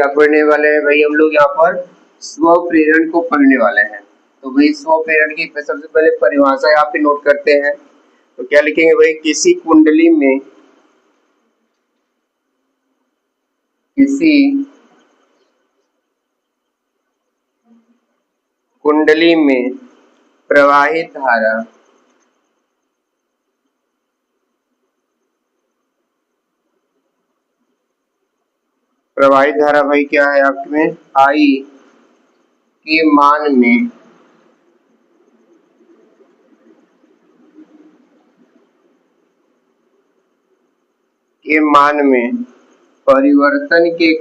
क्या पढ़ने वाले हैं भाई हम लोग? यहाँ पर स्व प्रेरण को पढ़ने वाले हैं। तो भाई स्व प्रेरण की सबसे पहले परिभाषा यहाँ पे नोट करते हैं। तो क्या लिखेंगे भाई? किसी कुंडली में प्रवाहित धारा भाई क्या है आपके में? आई के मान में परिवर्तन के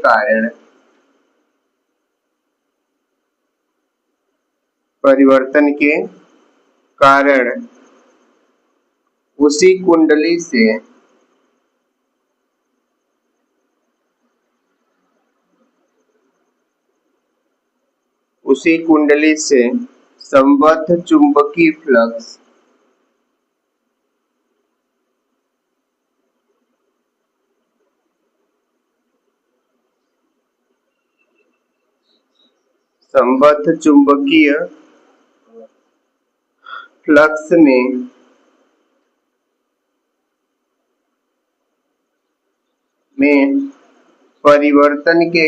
कारण उसी कुंडली से संबद्ध चुंबकीय फ्लक्स में परिवर्तन के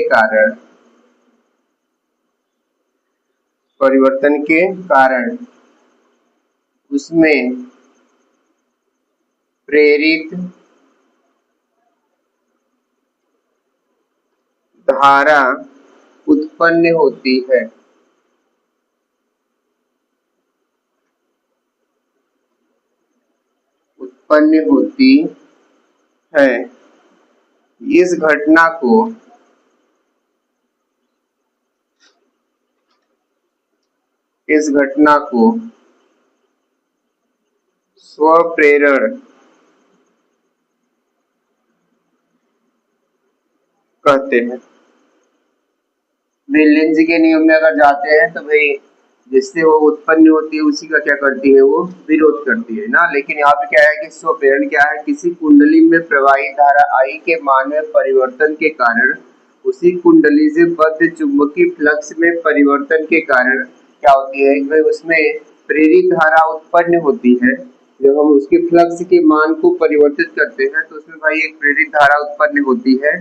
कारण उसमें प्रेरित धारा उत्पन्न होती है। इस घटना को स्वप्रेरण कहते हैं। लेंज के नियम में अगर जाते हैं तो भाई जिससे वो उत्पन्न होती है उसी का क्या करती है? वो विरोध करती है ना। लेकिन यहाँ पे क्या है कि स्वप्रेरण क्या है? किसी कुंडली में प्रवाहित धारा आई के मान में परिवर्तन के कारण उसी कुंडली से बद्ध चुंबकीय फ्लक्स में परिवर्तन के कारण क्या होती है? भाई उसमें प्रेरित धारा उत्पन्न होती है। जब हम उसके फ्लक्स के मान को परिवर्तित करते हैं तो उसमें भाई एक प्रेरित धारा उत्पन्न होती है।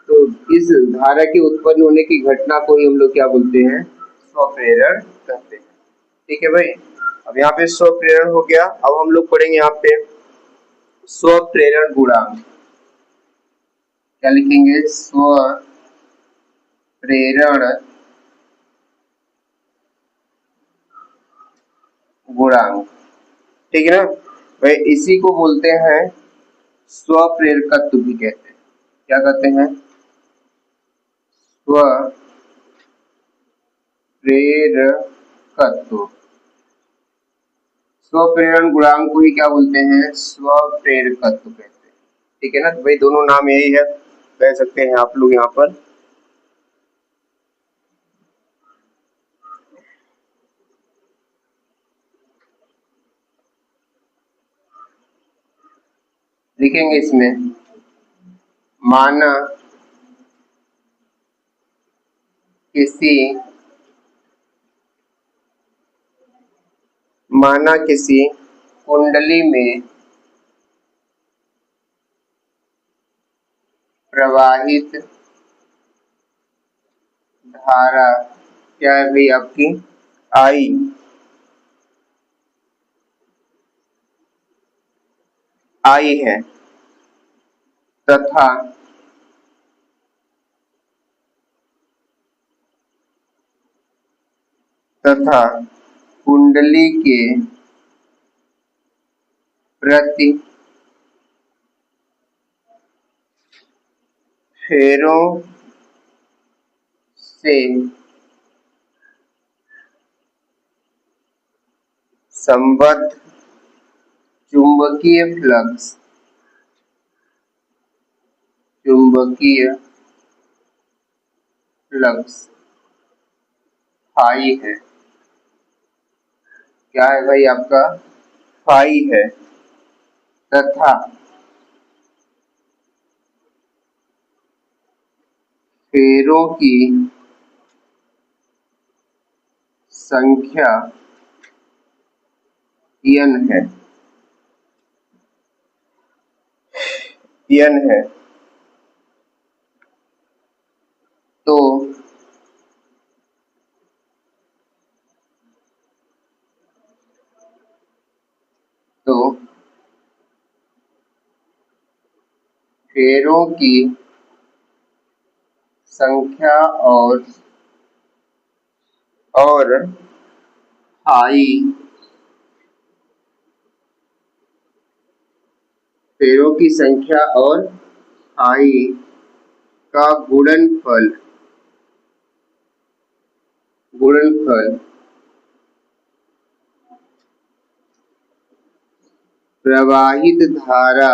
तो इस धारा के उत्पन्न होने की घटना को ही हम लोग क्या बोलते हैं? स्वप्रेरण कहते हैं। ठीक है भाई। अब यहाँ पे स्वप्रेरण हो गया। अब हम लोग पढ़ेंगे यहाँ पे स्वप्रेरण गुणांक। क्या लिखेंगे? स्वप्रेरण गुणांक। ठीक है ना भाई। इसी को बोलते हैं स्वप्रेरकत्व भी कहते हैं। क्या कहते हैं? स्वप्रेरकत्व। स्वप्रेरण गुणांक को ही क्या बोलते हैं? स्वप्रेरकत्व कहते हैं। ठीक है ना। तो भाई दोनों नाम यही है, कह सकते हैं आप लोग। यहाँ पर लिखेंगे इसमें माना किसी कुंडली में प्रवाहित धारा क्या है भाई आपकी? आई है तथा कुंडली के प्रति फेरों से संबद्ध चुंबकीय फ्लक्स फाई है। क्या है भाई आपका? फाई है तथा फेरों की संख्या n है, n है, तो फेरों की संख्या और आई, फेरों की संख्या और आई का गुणनफल प्रवाहित धारा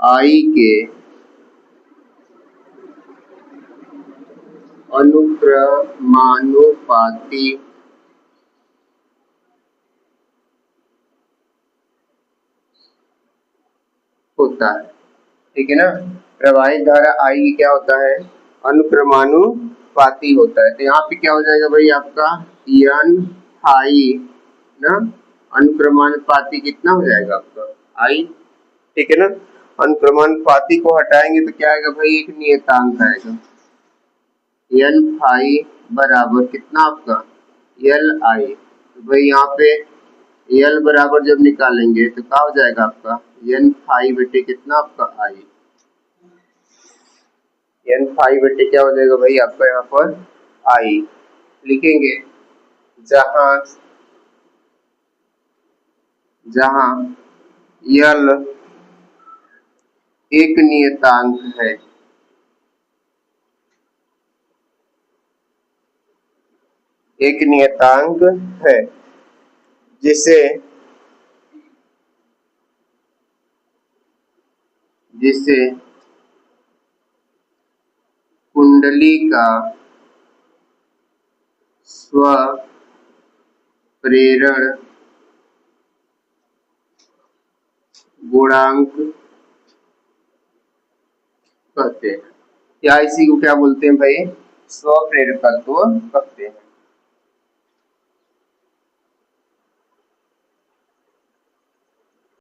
आई के अनुक्रमानुपाती होता है। ठीक है ना, प्रवाहित धारा आई की क्या होता है, अनुक्रमानुपाती होता है। तो यहाँ पे क्या हो जाएगा भाई आपका n आई ना, अनुक्रमानुपाती कितना हो जाएगा आपका आई। ठीक है ना, अनुक्रमानुपाती को हटाएंगे तो क्या आएगा भाई, एक नियतांक आएगा n फाई बराबर कितना आपका l आई। तो भाई यहाँ पे l बराबर जब निकालेंगे तो क्या हो जाएगा आपका n फाई बटे कितना आपका आई, n फाई बटे क्या हो जाएगा भाई आपका यहाँ पर आई। लिखेंगे जहां l एक नियतांक है, जिसे कुंडली का स्वप्रेरण गुणांक कहते हैं, या इसी को क्या बोलते हैं भाई, स्वप्रेरकत्व कहते हैं।